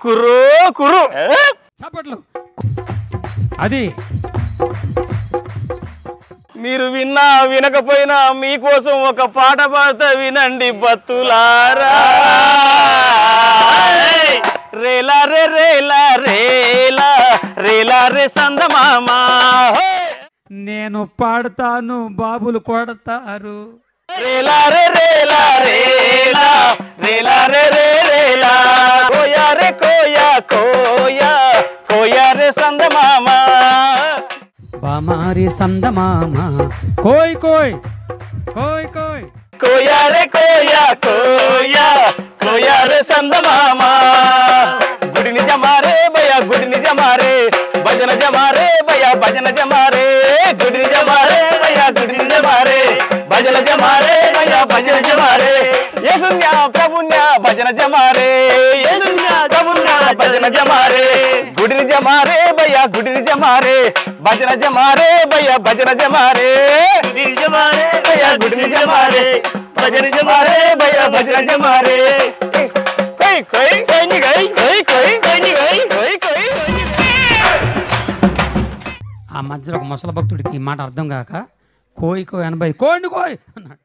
కుర్రో కుర్రు చప్పట్లు. అది మీరు విన్నా వినకపోయినా మీకోసం ఒక పాట పాడతా వినండి బతులారా. రేలా రే రేలా రేలా రేలా రే సందమామ. నేను పాడతాను బాబులు కొడతారు. రేలా రే రేలా రేలా రేలా రే రే రేలా కోయా రే కోయా కోయా కోయా రే సందమామ. బామారి సందమామ కోయ్ కోయ్ కోయ్ కోయ్ కోయా రే కోయా కోయా కోయా రే సందమామ. గుడిని జమారే భయ గుడిని జమారే భజన జమారే భయ భజన జమారే గుడిని జమారే భయ గుడిని జమారే భజన జమారే భయ భజన జమారే యేసున్య ప్రభున్య భజన జమారే యేసున్య ప్రభున్య భజన జమారే గుడిని జమారే భయ గుడిని జమారే భజన జమారే భయ భజన జమారే గుడిని జమారే భయ గుడిని జమారే భజన జమారే భయ భజన జమారే. कोई कोई कोई नहीं गई कोई कोई कोई नहीं गई कोई कोई ఆ మధ్యలో ఒక ముసలి భక్తుడికి ఈ మాట అర్థం కాక కోయి కోయి 80 కోండి కోయ్ అన్నాడు.